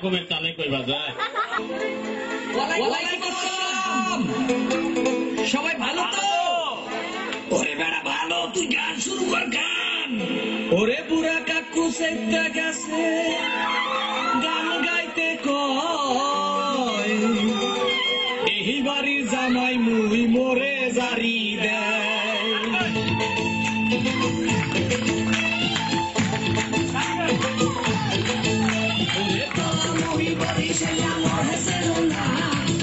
রকমের চালে কইবা যায়। সবাই ভালো তো? ওরে বেড়া ভালো, তুই গান শুরু কর গান। ওরে বুড়া কাকু সেটা গেছে গান গাইতে কয়, এই বাড়ির জামাই মুই মোরে জারি দেয়। ওরে তোলা মুই বাড়ি সে আমার হেসে না,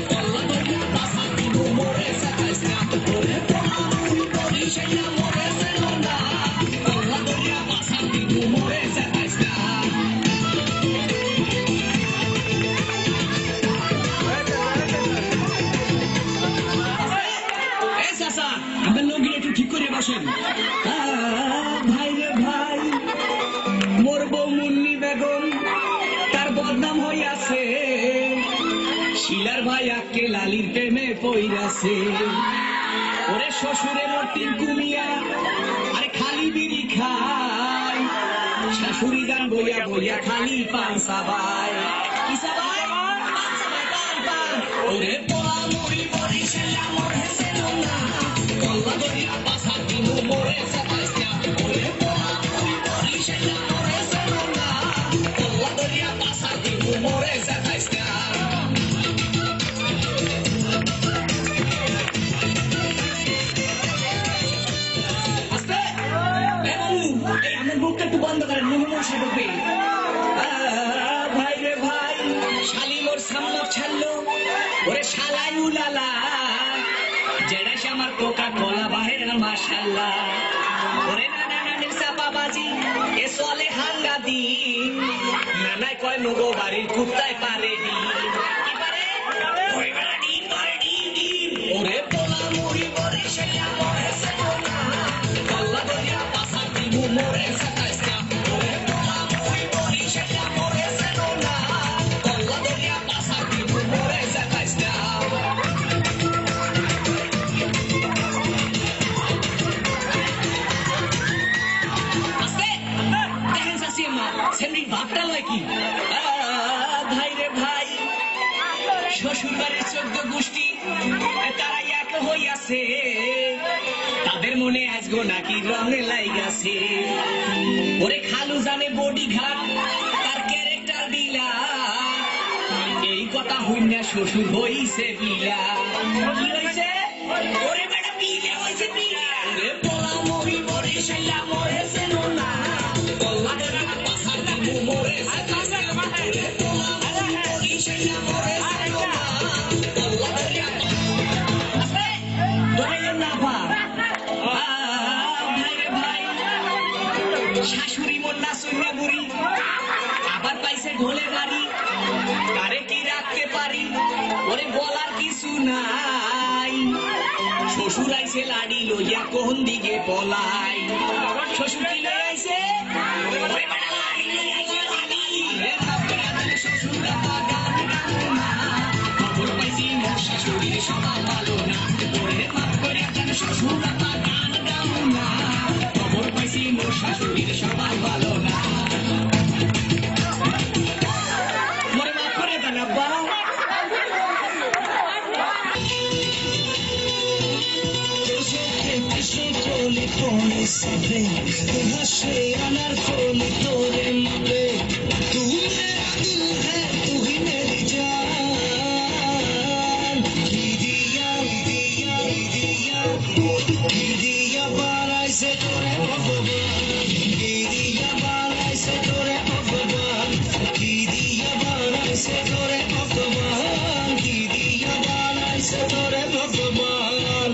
তোলা দরিয়া বাসা দিব মোরে সাকাইস না। ওরে তোলা মুই বাড়ি সে আমার হেসে না, তোলা দরিয়া বাসা দিব মোরে সাকাইস না। ঠিক করে বসেন। ভাই রে ভাই, মোর বউ মুন্নি বেগম তার বদনাম হইয়াছে, শিলার ভাই আকে লালির প্রেমে পইরাছে। ওরে শ্বশুরে মোর টিঙ্কু মিয়া আরে খালি বিড়ি খায়, শাশুড়ি গান বইয়া বইয়া খালি পান সাবাই। কি সাবাই? ওরে পোলা মুড়ি বরিশাল আমার হেসে না, কল্লা দরিয়া বাসা দিব মোরে সাকাইস না। ওরে পোলা মুড়ি বরিশাল আমার হেসে না, কল্লা দরিয়া বাসা দিব মোরে সাকাইস না। আস্তে এই আমার বুকটা একটু বন্ধ করেন, মনে মশা ঢুকবে। ভাই রে ভাই, শালি মোর সামনে ছাড়লো, ওরে শালাই উলালা, যেটা সে আমার কোকা কোলা বাহের মাশাল্লাহ। ওরে নানা নানির চাপাবাজি এ চলে হাঙ্গা দিন, নানাই কয় নগো বাড়ির কুত্তায় পারে ডিম। কি পারে? ওরে বেড়া ডিম পারে, ডিম ডিম। ওরে পোলা মুড়ি বরিশাল আমার হেসে না, কল্লা দরিয়া বাসা দিব মোরে সাকাইস না। ওরে পোলা মুড়ি বরিশাল আমার হেসে না, কল্লা দরিয়া বাসা দিব মোরে সাকাইস না। ভাই রে ভাই, শ্বশুর বাড়ির 14 গোষ্ঠী তারা এক হইয়াছে, তাদের মনে আজগো নাকি রঙে লাইগাছে। ওরে খালু জানে বডি ঘাট তার ক্যারেক্টার দিলা, এই কথা হইনা শ্বশুর হইছে বিলা। কি হইছে? ওরে বেটা বিলা হইছে বিলা। ওরে পোলা মুড়ি বরিশাল আমার হেসে না, কল্লা দরিয়া বাসা দিব মোরে সাকাইস না। ওরে পোলা মুড়ি বরিশাল আমার হেসে না, কল্লা দরিয়া আস্তে ধরে না পা। ভাই রে ভাই, শাশুড়ি মোর নাসুইয়া বুড়ি আবার পাইছে ঢোলে বাড়ি, কারে কি রাখতে পারি ওরে বলার কিছু নাই। শ্বশুর আইছে লাড়ি লইয়া কোন দিকে পলাই, শ্বশুর কি লই আইছে? ওরে বেটা লাড়ি লই আইছে, লাড়ি। রে বাপরা জানে শ্বশুর দাদা গান গানো না, খবর পাইছি মোর শাশুড়ির স্বভাব ভালো না। ওরে মাপ করে জানে শ্বশুর দাদা গান গানো না, খবর পাইছি মোর শাশুড়ির স্বভাব ভালো না। মোরে মাপ করে দেন আব্বা। হাসে আমার ফোনে তোরে মরে, তুই মেরা দিল হ্যাঁ তুই মেরি জান। দিদিয়া দিদিয়া দিদিয়া দিদিয়া বানাইছে তোরে ভগবান, দিদিয়া বানাইছে তোরে ভগবান, দিদিয়া বানাইছে তোরে ভগবান, দিদিয়া বানাইছে তোরে ভগবান।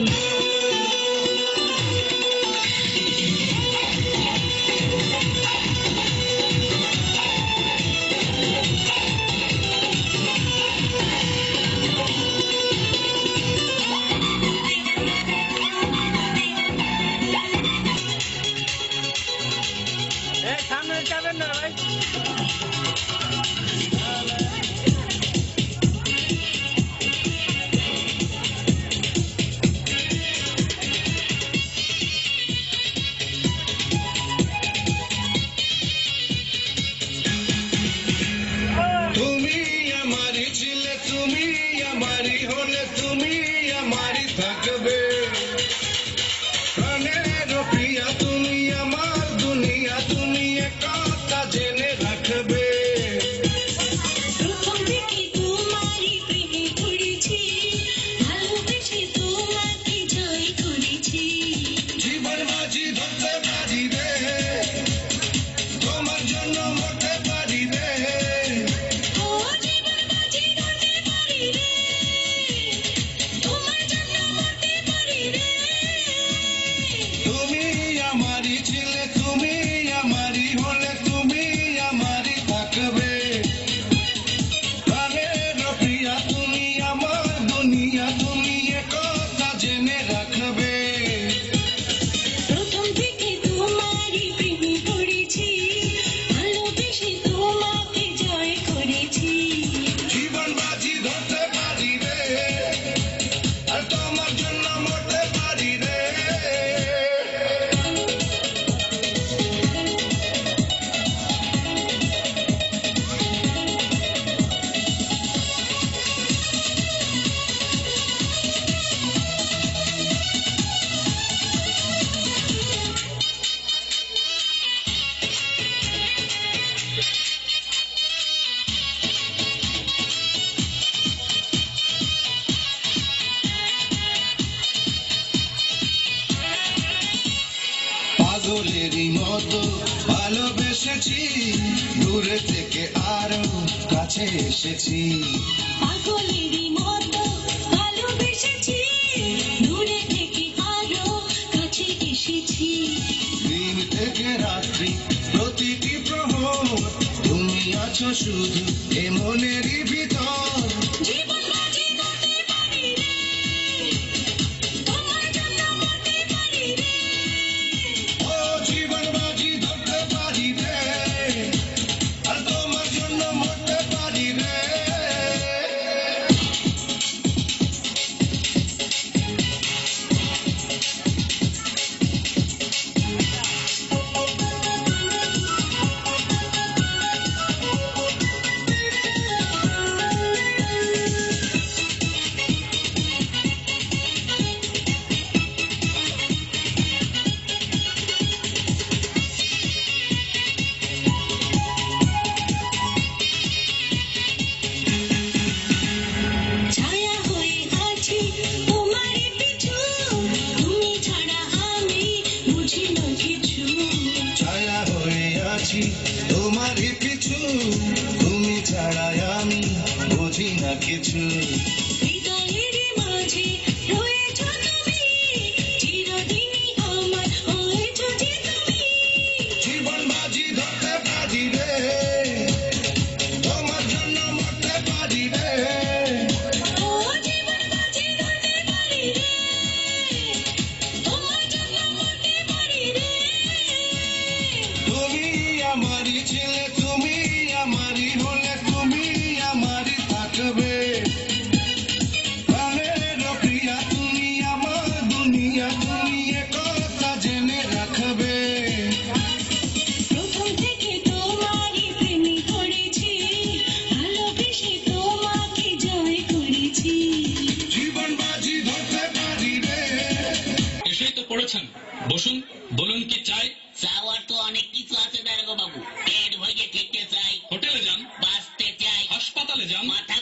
পাগলেরই মতো ভালোবেসেছি, দূরে থেকে আরো কাছে এসেছি। পাগলেরই মতো ভালোবেসেছি, দূরে থেকে আরো কাছে এসেছি। দিন থেকে রাত্রি প্রতিটি প্রহর তুমি আছো শুধু এ মনেরই ভিতর। জীবন বাজি ধরতে পারি রে, তোমার জন্য মরতে পারি রে। ও জীবন বাজি ধরতে পারি রে, আর তোমার জন্য মরতে পারি রে। ছায়া হয়ে আছি তোমারই পিছু, তুমি ছাড়া আমি বুঝি না কিছু। ছায়া হয়ে আছি তোমারই পিছু, তুমি ছাড়া আমি বুঝি না কিছু। হৃদয়ের মাঝে রয়েছো তুমি, চিরদিনই আমার হয়েছো যে তুমি। জীবন বাজি ধরতে পারি রে, তোমার জন্য মরতে পারি রে। ও জীবন বাজি ধরতে পারি রে, তোমার জন্য মরতে পারি রে। তুমি আমারই ছেলে, তুমি আমারই হলে, তুমি আমারই থাকবে। প্রাণের প্রিয়া তুমি, আমার দুনিয়া তুমি, এ কথা জেনে রাখবে। প্রথম থেকে তোমারই প্রেমে পড়েছি, ভালোবেসে তোমাকে জয় করেছি। জীবন বাজি ধরতে পারি রে। এসেই তো পড়েছেন, বসুন, বলুন কি চাই। চাওয়ার তো অনেক কিছু আছে দারোগা বাবু। পেট ভরিয়ে খেতে চাই, হোটেলে যান, বাঁচতে চাই, হাসপাতালে যান, মাথা